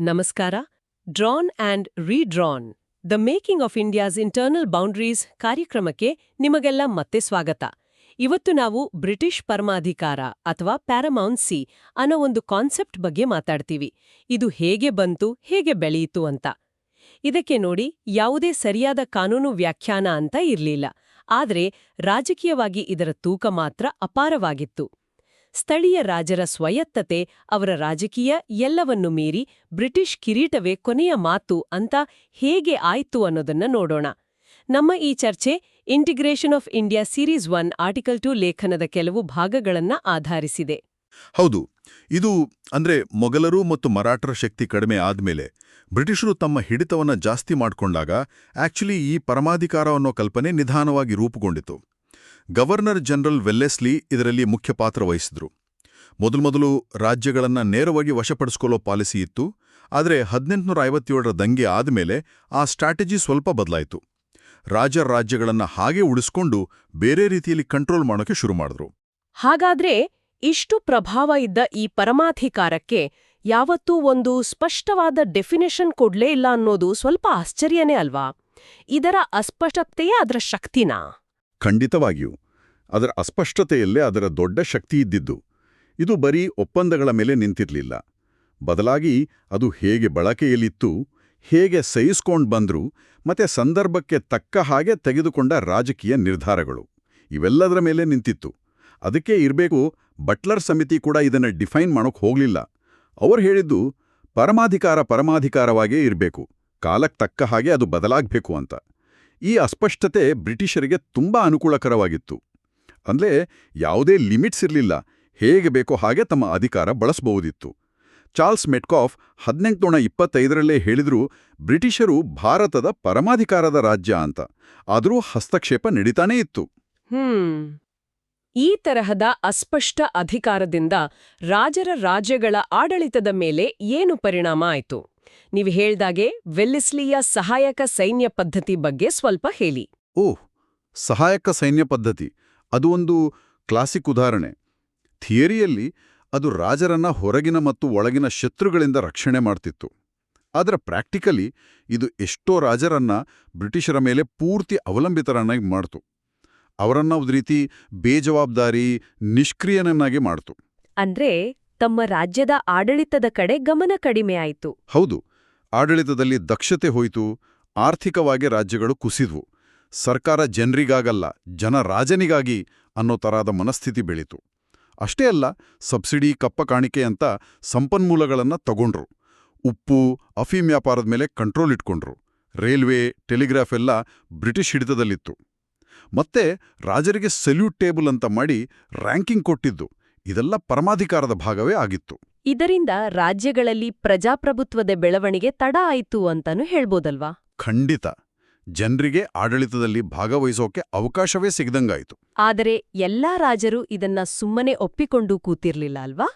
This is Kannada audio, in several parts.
ನಮಸ್ಕಾರ. Drawn and redrawn the making of India's internal boundaries ಕಾರ್ಯಕ್ರಮಕ್ಕೆ ನಿಮಗೆಲ್ಲ ಮತ್ತೆ ಸ್ವಾಗತ. ಇವತ್ತು ನಾವು ಬ್ರಿಟಿಷ್ ಪರಮಾಧಿಕಾರ ಅಥವಾ ಪ್ಯಾರಮೌನ್ಸಿ ಅನ್ನೋ ಒಂದು ಕಾನ್ಸೆಪ್ಟ್ ಬಗ್ಗೆ ಮಾತಾಡ್ತೀವಿ. ಇದು ಹೇಗೆ ಬಂತು, ಹೇಗೆ ಬೆಳೆಯಿತು ಅಂತ. ಇದಕ್ಕೆ ನೋಡಿ, ಯಾವುದೇ ಸರಿಯಾದ ಕಾನೂನು ವ್ಯಾಖ್ಯಾನ ಅಂತ ಇರ್ಲಿಲ್ಲ. ಆದ್ರೆ ರಾಜಕೀಯವಾಗಿ ಇದರ ತೂಕ ಮಾತ್ರ ಅಪಾರವಾಗಿತ್ತು. ಸ್ಥಳೀಯ ರಾಜರ ಸ್ವಾಯತ್ತತೆ, ಅವರ ರಾಜಕೀಯ ಎಲ್ಲವನ್ನೂ ಮೀರಿ ಬ್ರಿಟಿಷ್ ಕಿರೀಟವೇ ಕೊನೆಯ ಮಾತು ಅಂತ ಹೇಗೆ ಆಯ್ತು ಅನ್ನೋದನ್ನ ನೋಡೋಣ. ನಮ್ಮ ಈ ಚರ್ಚೆ integration of India series 1 article 2 ಲೇಖನದ ಕೆಲವು ಭಾಗಗಳನ್ನ ಆಧರಿಸಿದೆ. ಹೌದು, ಇದು ಮೊಘಲರು ಮತ್ತು ಮರಾಠರ ಶಕ್ತಿ ಕಡಿಮೆ ಆದ್ಮೇಲೆ ಬ್ರಿಟಿಷರು ತಮ್ಮ ಹಿಡಿತವನ್ನ ಜಾಸ್ತಿ ಮಾಡ್ಕೊಂಡಾಗ ಆಕ್ಚುಲಿ ಈ ಪರಮಾಧಿಕಾರ ಅನ್ನೋ ಕಲ್ಪನೆ ನಿಧಾನವಾಗಿ ರೂಪುಗೊಂಡಿತು. ಗವರ್ನರ್ ಜನರಲ್ ವೆಲ್ಲೆಸ್ಲಿ ಇದರಲ್ಲಿ ಮುಖ್ಯ ಪಾತ್ರ ವಹಿಸಿದ್ರು. ಮೊದಲು ರಾಜ್ಯಗಳನ್ನ ನೇರವಾಗಿ ವಶಪಡಿಸ್ಕೊಳ್ಳೋ ಪಾಲಿಸಿ ಇತ್ತು. ಆದರೆ 1857ರ ದಂಗೆ ಆದ್ಮೇಲೆ ಆ ಸ್ಟ್ರಾಟಜಿ ಸ್ವಲ್ಪ ಬದಲಾಯಿತು. ರಾಜ್ಯಗಳನ್ನ ಹಾಗೆ ಉಳಿಸ್ಕೊಂಡು ಬೇರೆ ರೀತಿಯಲ್ಲಿ ಕಂಟ್ರೋಲ್ ಮಾಡೋಕೆ ಶುರು ಮಾಡಿದ್ರು. ಹಾಗಾದ್ರೆ ಇಷ್ಟು ಪ್ರಭಾವ ಇದ್ದ ಈ ಪರಮಾಧಿಕಾರಕ್ಕೆ ಯಾವತ್ತೂ ಒಂದು ಸ್ಪಷ್ಟವಾದ ಡೆಫಿನೇಷನ್ ಕೊಡ್ಲೇ ಇಲ್ಲ ಅನ್ನೋದು ಸ್ವಲ್ಪ ಆಶ್ಚರ್ಯನೇ ಅಲ್ವಾ? ಇದರ ಅಸ್ಪಷ್ಟತೆಯೇ ಅದರ ಶಕ್ತಿನಾ? ಖಂಡಿತವಾಗಿಯೂ ಅದರ ಅಸ್ಪಷ್ಟತೆಯಲ್ಲೇ ಅದರ ದೊಡ್ಡ ಶಕ್ತಿ ಇದ್ದಿದ್ದು. ಇದು ಬರೀ ಒಪ್ಪಂದಗಳ ಮೇಲೆ ನಿಂತಿರ್ಲಿಲ್ಲ. ಬದಲಾಗಿ ಅದು ಹೇಗೆ ಬಳಕೆಯಲ್ಲಿತ್ತು, ಹೇಗೆ ಸಹಿಸ್ಕೊಂಡು ಬಂದ್ರು, ಮತ್ತೆ ಸಂದರ್ಭಕ್ಕೆ ತಕ್ಕ ಹಾಗೆ ತೆಗೆದುಕೊಂಡ ರಾಜಕೀಯ ನಿರ್ಧಾರಗಳು, ಇವೆಲ್ಲದರ ಮೇಲೆ ನಿಂತಿತ್ತು. ಅದಕ್ಕೆ ಇರಬೇಕು, ಬಟ್ಲರ್ ಸಮಿತಿ ಕೂಡ ಇದನ್ನ ಡಿಫೈನ್ ಮಾಡೋಕೆ ಹೋಗ್ಲಿಲ್ಲ. ಅವರು ಹೇಳಿದ್ದು ಪರಮಾಧಿಕಾರವಾಗೇ ಇರಬೇಕು, ಕಾಲಕ್ಕೆ ತಕ್ಕ ಹಾಗೆ ಅದು ಬದಲಾಗಬೇಕು ಅಂತ. ಈ ಅಸ್ಪಷ್ಟತೆ ಬ್ರಿಟಿಷರಿಗೆ ತುಂಬಾ ಅನುಕೂಲಕರವಾಗಿತ್ತು. ಅಂದ್ರೆ ಯಾವುದೇ ಲಿಮಿಟ್ಸ್ ಇರಲಿಲ್ಲ, ಹೇಗೆ ಬೇಕೋ ಹಾಗೆ ತಮ್ಮ ಅಧಿಕಾರ ಬಳಸಬಹುದಿತ್ತು. ಚಾರ್ಲ್ಸ್ ಮೆಟ್ಕಾಫ್ 1825ರಲ್ಲೇ ಹೇಳಿದ್ರು, ಬ್ರಿಟಿಷರು ಭಾರತದ ಪರಮಾಧಿಕಾರದ ರಾಜ್ಯ ಅಂತ. ಆದರೂ ಹಸ್ತಕ್ಷೇಪ ನಡೀತಾನೇ ಇತ್ತು. ಈ ತರಹದ ಅಸ್ಪಷ್ಟ ಅಧಿಕಾರದಿಂದ ರಾಜ್ಯಗಳ ಆಡಳಿತದ ಮೇಲೆ ಏನು ಪರಿಣಾಮ ಆಯ್ತು? ನೀವು ಹೇಳ್ದಾಗೆ ವೆಲ್ಲೆಸ್ಲಿಯ ಸಹಾಯಕ ಸೈನ್ಯ ಪದ್ಧತಿ ಬಗ್ಗೆ ಸ್ವಲ್ಪ ಹೇಳಿ. ಸಹಾಯಕ ಸೈನ್ಯ ಪದ್ಧತಿ ಅದು ಒಂದು ಕ್ಲಾಸಿಕ್ ಉದಾಹರಣೆ. ಥಿಯರಿಯಲ್ಲಿ ಅದು ರಾಜರನ್ನ ಹೊರಗಿನ ಮತ್ತು ಒಳಗಿನ ಶತ್ರುಗಳಿಂದ ರಕ್ಷಣೆ ಮಾಡ್ತಿತ್ತು. ಆದರೆ ಪ್ರಾಕ್ಟಿಕಲಿ ಇದು ಎಷ್ಟೋ ರಾಜರನ್ನ ಬ್ರಿಟಿಷರ ಮೇಲೆ ಪೂರ್ತಿ ಅವಲಂಬಿತರನ್ನಾಗಿ ಮಾಡ್ತು. ಅವರನ್ನ ಒಂದು ರೀತಿ ಬೇಜವಾಬ್ದಾರಿ, ನಿಷ್ಕ್ರಿಯನನ್ನಾಗಿ ಮಾಡ್ತು. ಅಂದ್ರೆ ತಮ್ಮ ರಾಜ್ಯದ ಆಡಳಿತದ ಕಡೆ ಗಮನ ಕಡಿಮೆ ಆಯಿತು. ಹೌದು, ಆಡಳಿತದಲ್ಲಿ ದಕ್ಷತೆ ಹೋಯಿತು. ಆರ್ಥಿಕವಾಗಿ ರಾಜ್ಯಗಳು ಕುಸಿದ್ವು. ಸರ್ಕಾರ ಜನರಿಗಾಗಲ್ಲ, ರಾಜನಿಗಾಗಿ ಅನ್ನೋ ತರಹದ ಮನಸ್ಥಿತಿ ಬೆಳೀತು. ಅಷ್ಟೇ ಅಲ್ಲ, ಸಬ್ಸಿಡಿ, ಕಪ್ಪ ಕಾಣಿಕೆ ಅಂತ ಸಂಪನ್ಮೂಲಗಳನ್ನು ತಗೊಂಡ್ರು. ಉಪ್ಪು, ಅಫೀಮ್ ವ್ಯಾಪಾರದ ಮೇಲೆ ಕಂಟ್ರೋಲ್ ಇಟ್ಕೊಂಡ್ರು. ರೈಲ್ವೆ, ಟೆಲಿಗ್ರಾಫ್ ಎಲ್ಲ ಬ್ರಿಟಿಷ್ ಹಿಡಿತದಲ್ಲಿತ್ತು. ಮತ್ತೆ ರಾಜರಿಗೆ ಸೆಲ್ಯೂಟ್ ಟೇಬಲ್ ಅಂತ ಮಾಡಿ ರ್ಯಾಂಕಿಂಗ್ ಕೊಟ್ಟಿದ್ದು, ಇದೆಲ್ಲ ಪರಮಾಧಿಕಾರದ ಭಾಗವೇ ಆಗಿತ್ತು. ಇದರಿಂದ ರಾಜ್ಯಗಳಲ್ಲಿ ಪ್ರಜಾಪ್ರಭುತ್ವದ ಬೆಳವಣಿಗೆ ತಡ ಆಯಿತು ಅಂತಾನೂ ಹೇಳ್ಬೋದಲ್ವಾ? ಖಂಡಿತ. ಜನರಿಗೆ ಆಡಳಿತದಲ್ಲಿ ಭಾಗವಹಿಸೋಕೆ ಅವಕಾಶವೇ ಸಿಗದಂಗಾಯಿತು. ಆದರೆ ಎಲ್ಲಾ ರಾಜರು ಇದನ್ನ ಸುಮ್ಮನೆ ಒಪ್ಪಿಕೊಂಡು ಕೂತಿರ್ಲಿಲ್ಲ ಅಲ್ವಾ?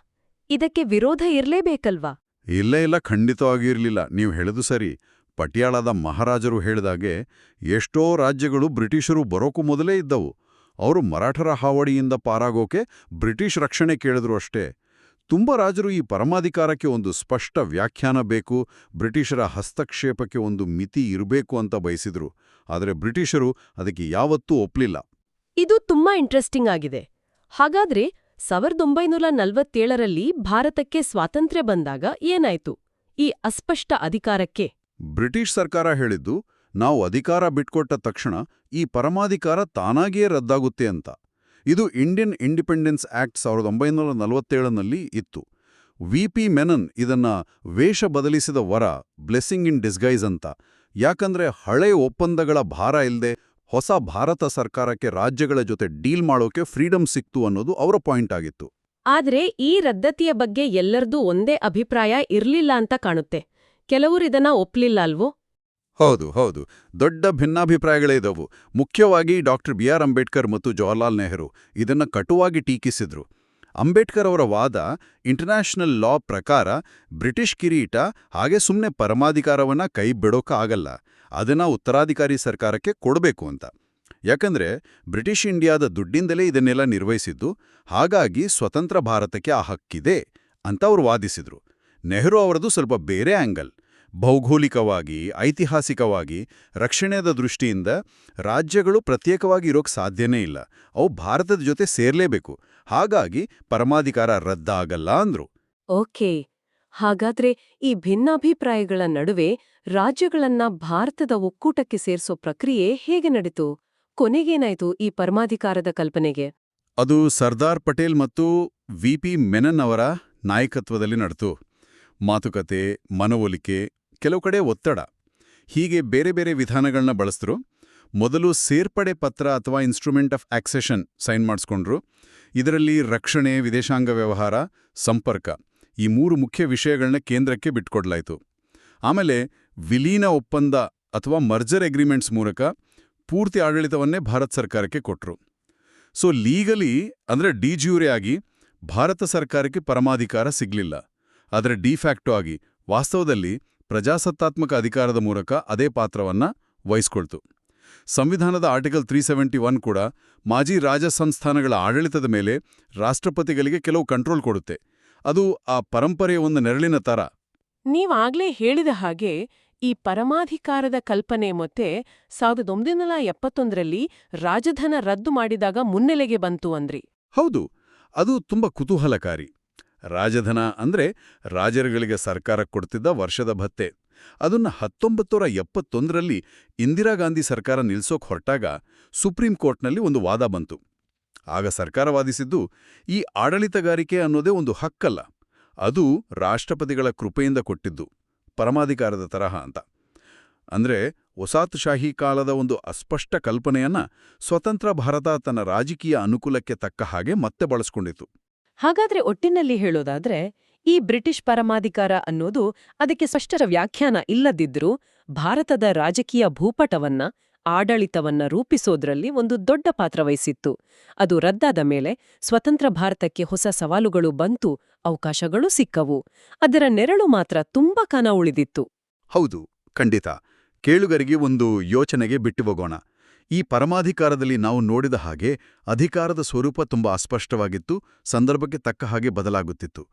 ಇದಕ್ಕೆ ವಿರೋಧ ಇರ್ಲೇಬೇಕಲ್ವಾ? ಇಲ್ಲ, ಖಂಡಿತವಾಗಿರ್ಲಿಲ್ಲ. ನೀವು ಹೇಳದು ಸರಿ. ಪಟಿಯಾಳದ ಮಹಾರಾಜರು ಹೇಳಿದಾಗೆ ಎಷ್ಟೋ ರಾಜ್ಯಗಳು ಬ್ರಿಟಿಷರು ಬರೋಕು ಮೊದಲೇ ಇದ್ದವು. ಅವರು ಮರಾಠರ ಹಾವಳಿಯಿಂದ ಪಾರಾಗೋಕೆ ಬ್ರಿಟಿಷ್ ರಕ್ಷಣೆ ಕೇಳಿದ್ರು ಅಷ್ಟೇ. ತುಂಬ ರಾಜರು ಈ ಪರಮಾಧಿಕಾರಕ್ಕೆ ಒಂದು ಸ್ಪಷ್ಟ ವ್ಯಾಖ್ಯಾನ ಬೇಕು, ಬ್ರಿಟಿಷರ ಹಸ್ತಕ್ಷೇಪಕ್ಕೆ ಒಂದು ಮಿತಿ ಇರಬೇಕು ಅಂತ ಬಯಸಿದ್ರು. ಆದರೆ ಬ್ರಿಟಿಷರು ಅದಕ್ಕೆ ಯಾವತ್ತೂ ಒಪ್ಪಲಿಲ್ಲ. ಇದು ತುಂಬಾ ಇಂಟ್ರೆಸ್ಟಿಂಗ್ ಆಗಿದೆ. ಹಾಗಾದ್ರೆ 1947ರಲ್ಲಿ ಭಾರತಕ್ಕೆ ಸ್ವಾತಂತ್ರ್ಯ ಬಂದಾಗ ಏನಾಯ್ತು ಈ ಅಸ್ಪಷ್ಟ ಅಧಿಕಾರಕ್ಕೆ? ಬ್ರಿಟಿಷ್ ಸರ್ಕಾರ ಹೇಳಿದ್ದು, ನಾವು ಅಧಿಕಾರ ಬಿಟ್ಕೊಟ್ಟ ತಕ್ಷಣ ಈ ಪರಮಾಧಿಕಾರ ತಾನಾಗಿಯೇ ರದ್ದಾಗುತ್ತೆ ಅಂತ. ಇದು ಇಂಡಿಯನ್ ಇಂಡಿಪೆಂಡೆನ್ಸ್ ಆಕ್ಟ್ 1947ನಲ್ಲಿ ಇತ್ತು. ವಿ.ಪಿ. ಮೆನನ್ ಇದನ್ನ ವೇಷ ಬದಲಿಸಿದ ವರ, ಬ್ಲೆಸ್ಸಿಂಗ್ ಇನ್ ಡಿಸ್ಗೈಸ್ ಅಂತ. ಯಾಕಂದ್ರೆ ಹಳೆ ಒಪ್ಪಂದಗಳ ಭಾರ ಇಲ್ಲದೆ ಹೊಸ ಭಾರತ ಸರ್ಕಾರಕ್ಕೆ ರಾಜ್ಯಗಳ ಜೊತೆ ಡೀಲ್ ಮಾಡೋಕೆ ಫ್ರೀಡಮ್ ಸಿಕ್ತು ಅನ್ನೋದು ಅವರ ಪಾಯಿಂಟ್ ಆಗಿತ್ತು. ಆದ್ರೆ ಈ ರದ್ದತಿಯ ಬಗ್ಗೆ ಎಲ್ಲರದೂ ಒಂದೇ ಅಭಿಪ್ರಾಯ ಇರ್ಲಿಲ್ಲ ಅಂತ ಕಾಣುತ್ತೆ. ಕೆಲವರಿದನ್ನ ಒಪ್ಲಿಲ್ಲ ಅಲ್ವೋ? ಹೌದು, ದೊಡ್ಡ ಭಿನ್ನಾಭಿಪ್ರಾಯಗಳೇ ಇದ್ದವು. ಮುಖ್ಯವಾಗಿ ಡಾಕ್ಟರ್ ಬಿ.ಆರ್. ಅಂಬೇಡ್ಕರ್ ಮತ್ತು ಜವಾಹರ್ಲಾಲ್ ನೆಹರು ಇದನ್ನ ಕಟುವಾಗಿ ಟೀಕಿಸಿದ್ರು. ಅಂಬೇಡ್ಕರ್ ಅವರ ವಾದ, ಇಂಟರ್ನ್ಯಾಷನಲ್ ಲಾ ಪ್ರಕಾರ ಬ್ರಿಟಿಷ್ ಕಿರೀಟ ಹಾಗೆ ಸುಮ್ಮನೆ ಪರಮಾಧಿಕಾರವನ್ನ ಕೈ ಬಿಡೋಕ್ಕಾಗಲ್ಲ, ಅದನ್ನ ಉತ್ತರಾಧಿಕಾರಿ ಸರ್ಕಾರಕ್ಕೆ ಕೊಡಬೇಕು ಅಂತ. ಯಾಕಂದ್ರೆ ಬ್ರಿಟಿಷ್ ಇಂಡಿಯಾದ ದುಡ್ಡಿಂದಲೇ ಇದನ್ನೆಲ್ಲ ನಿರ್ವಹಿಸಿದ್ದು, ಹಾಗಾಗಿ ಸ್ವತಂತ್ರ ಭಾರತಕ್ಕೆ ಆ ಹಕ್ಕಿದೆ ಅಂತ ಅವರು ವಾದಿಸಿದ್ರು. ನೆಹರು ಅವರದು ಸ್ವಲ್ಪ ಬೇರೆ ಆಂಗಲ್. ಭೌಗೋಳಿಕವಾಗಿ, ಐತಿಹಾಸಿಕವಾಗಿ, ರಕ್ಷಣೆಯ ದೃಷ್ಟಿಯಿಂದ ರಾಜ್ಯಗಳು ಪ್ರತ್ಯೇಕವಾಗಿ ಇರೋಕ್ ಸಾಧ್ಯನೇ ಇಲ್ಲ. ಅವು ಭಾರತದ ಜೊತೆ ಸೇರ್ಲೇಬೇಕು. ಹಾಗಾಗಿ ಪರಮಾಧಿಕಾರ ರದ್ದಾಗಲ್ಲ ಅಂದ್ರು. ಓಕೆ. ಹಾಗಾದ್ರೆ ಈ ಭಿನ್ನಾಭಿಪ್ರಾಯಗಳ ನಡುವೆ ರಾಜ್ಯಗಳನ್ನ ಭಾರತದ ಒಕ್ಕೂಟಕ್ಕೆ ಸೇರ್ಸೋ ಪ್ರಕ್ರಿಯೆ ಹೇಗೆ ನಡೀತು? ಕೊನೆಗೇನಾಯ್ತು ಈ ಪರಮಾಧಿಕಾರದ ಕಲ್ಪನೆಗೆ? ಅದು ಸರ್ದಾರ್ ಪಟೇಲ್ ಮತ್ತು ವಿ.ಪಿ. ಮೆನನ್ ಅವರ ನಾಯಕತ್ವದಲ್ಲಿ ನಡೆತು. ಮಾತುಕತೆ, ಮನವೊಲಿಕೆ, ಕೆಲವು ಕಡೆ ಒತ್ತಡ, ಹೀಗೆ ಬೇರೆ ಬೇರೆ ವಿಧಾನಗಳನ್ನ ಬಳಸಿದ್ರು. ಮೊದಲು ಸೇರ್ಪಡೆ ಪತ್ರ ಅಥವಾ ಇನ್ಸ್ಟ್ರೂಮೆಂಟ್ ಆಫ್ ಆಕ್ಸೆಷನ್ ಸೈನ್ ಮಾಡಿಸ್ಕೊಂಡ್ರು. ಇದರಲ್ಲಿ ರಕ್ಷಣೆ, ವಿದೇಶಾಂಗ ವ್ಯವಹಾರ, ಸಂಪರ್ಕ ಈ 3 ಮುಖ್ಯ ವಿಷಯಗಳನ್ನ ಕೇಂದ್ರಕ್ಕೆ ಬಿಟ್ಕೊಡ್ಲಾಯಿತು. ಆಮೇಲೆ ವಿಲೀನ ಒಪ್ಪಂದ ಅಥವಾ ಮರ್ಜರ್ ಅಗ್ರಿಮೆಂಟ್ಸ್ ಮೂಲಕ ಪೂರ್ತಿ ಆಡಳಿತವನ್ನೇ ಭಾರತ ಸರ್ಕಾರಕ್ಕೆ ಕೊಟ್ರು. ಸೊ ಲೀಗಲಿ ಅಂದ್ರೆ ಡಿ ಜ್ಯೂರೆ ಆಗಿ ಭಾರತ ಸರ್ಕಾರಕ್ಕೆ ಪರಮಾಧಿಕಾರ ಸಿಗ್ಲಿಲ್ಲ. ಆದರೆ ಡಿಫ್ಯಾಕ್ಟೋ ಆಗಿ ವಾಸ್ತವದಲ್ಲಿ ಪ್ರಜಾಸತ್ತಾತ್ಮಕ ಅಧಿಕಾರದ ಮೂಲಕ ಅದೇ ಪಾತ್ರವನ್ನ ವಹಿಸ್ಕೊಳ್ತು. ಸಂವಿಧಾನದ ಆರ್ಟಿಕಲ್ 371 ಕೂಡ ಮಾಜಿ ರಾಜ ಸಂಸ್ಥಾನಗಳ ಆಡಳಿತದ ಮೇಲೆ ರಾಷ್ಟ್ರಪತಿಗಳಿಗೆ ಕೆಲವು ಕಂಟ್ರೋಲ್ ಕೊಡುತ್ತೆ. ಅದು ಆ ಪರಂಪರೆಯ ಒಂದು ನೆರಳಿನ ತರ. ನೀವಾಗ್ಲೇ ಹೇಳಿದ ಹಾಗೆ ಈ ಪರಮಾಧಿಕಾರದ ಕಲ್ಪನೆ ಮತ್ತೆ 1971ರಲ್ಲಿ ರಾಜಧನ ರದ್ದು ಮಾಡಿದಾಗ ಮುನ್ನೆಲೆಗೆ ಬಂತು ಅಂದ್ರಿ. ಹೌದು, ಅದು ತುಂಬಾ ಕುತೂಹಲಕಾರಿ. ರಾಜಧನ ಅಂದ್ರೆ ರಾಜರುಗಳಿಗೆ ಸರ್ಕಾರ ಕೊಡ್ತಿದ್ದ ವರ್ಷದ ಭತ್ತೆ. ಅದನ್ನ 1971ರಲ್ಲಿ ಇಂದಿರಾ ಗಾಂಧಿ ಸರ್ಕಾರ ನಿಲ್ಸೋಕ್ ಹೊರಟಾಗ ಸುಪ್ರೀಂ ಕೋರ್ಟ್ನಲ್ಲಿ ಒಂದು ವಾದ ಬಂತು. ಆಗ ಸರ್ಕಾರ ವಾದಿಸಿದ್ದು, ಈ ಆಡಳಿತಗಾರಿಕೆ ಅನ್ನೋದೇ ಒಂದು ಹಕ್ಕಲ್ಲ, ಅದು ರಾಷ್ಟ್ರಪತಿಗಳ ಕೃಪೆಯಿಂದ ಕೊಟ್ಟಿದ್ದು, ಪರಮಾಧಿಕಾರದ ತರಹ ಅಂತ. ಅಂದ್ರೆ ವಸಾಹತುಶಾಹಿ ಕಾಲದ ಒಂದು ಅಸ್ಪಷ್ಟ ಕಲ್ಪನೆಯನ್ನ ಸ್ವತಂತ್ರ ಭಾರತ ತನ್ನ ರಾಜಕೀಯ ಅನುಕೂಲಕ್ಕೆ ತಕ್ಕ ಹಾಗೆ ಮತ್ತೆ ಬಳಸ್ಕೊಂಡಿತು. ಹಾಗಾದ್ರೆ ಒಟ್ಟಿನಲ್ಲಿ ಹೇಳೋದಾದ್ರೆ ಈ ಬ್ರಿಟಿಷ್ ಪರಮಾಧಿಕಾರ ಅನ್ನೋದು ಅದಕ್ಕೆ ಸ್ಪಷ್ಟ ವ್ಯಾಖ್ಯಾನ ಇಲ್ಲದಿದ್ರೂ ಭಾರತದ ರಾಜಕೀಯ ಭೂಪಟವನ್ನ, ಆಡಳಿತವನ್ನ ರೂಪಿಸೋದ್ರಲ್ಲಿ ಒಂದು ದೊಡ್ಡ ಪಾತ್ರ ವಹಿಸಿತ್ತು. ಅದು ರದ್ದಾದ ಮೇಲೆ ಸ್ವತಂತ್ರ ಭಾರತಕ್ಕೆ ಹೊಸ ಸವಾಲುಗಳು ಬಂತು, ಅವಕಾಶಗಳು ಸಿಕ್ಕವು. ಅದರ ನೆರಳು ಮಾತ್ರ ತುಂಬಾ ಕಾಲ ಉಳಿದಿತ್ತು. ಹೌದು, ಖಂಡಿತ. ಕೇಳುಗರಿಗೆ ಒಂದು ಯೋಚನೆಗೆ ಬಿಟ್ಟು ಹೋಗೋಣ. ಈ ಪರಮಾಧಿಕಾರದಲ್ಲಿ ನಾವು ನೋಡಿದ ಹಾಗೆ ಅಧಿಕಾರದ ಸ್ವರೂಪ ತುಂಬಾ ಅಸ್ಪಷ್ಟವಾಗಿತ್ತು, ಸಂದರ್ಭಕ್ಕೆ ತಕ್ಕ ಹಾಗೆ ಬದಲಾಗುತ್ತಿತ್ತು.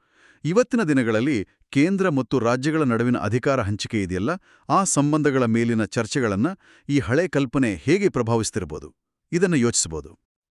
ಇವತ್ತಿನ ದಿನಗಳಲ್ಲಿ ಕೇಂದ್ರ ಮತ್ತು ರಾಜ್ಯಗಳ ನಡುವಿನ ಅಧಿಕಾರ ಹಂಚಿಕೆ ಇದೆಯಲ್ಲ, ಆ ಸಂಬಂಧಗಳ ಮೇಲಿನ ಚರ್ಚೆಗಳನ್ನ ಈ ಹಳೆ ಕಲ್ಪನೆ ಹೇಗೆ ಪ್ರಭಾವಿಸ್ತಿರಬಹುದು, ಇದನ್ನು ಯೋಚಿಸಬಹುದು.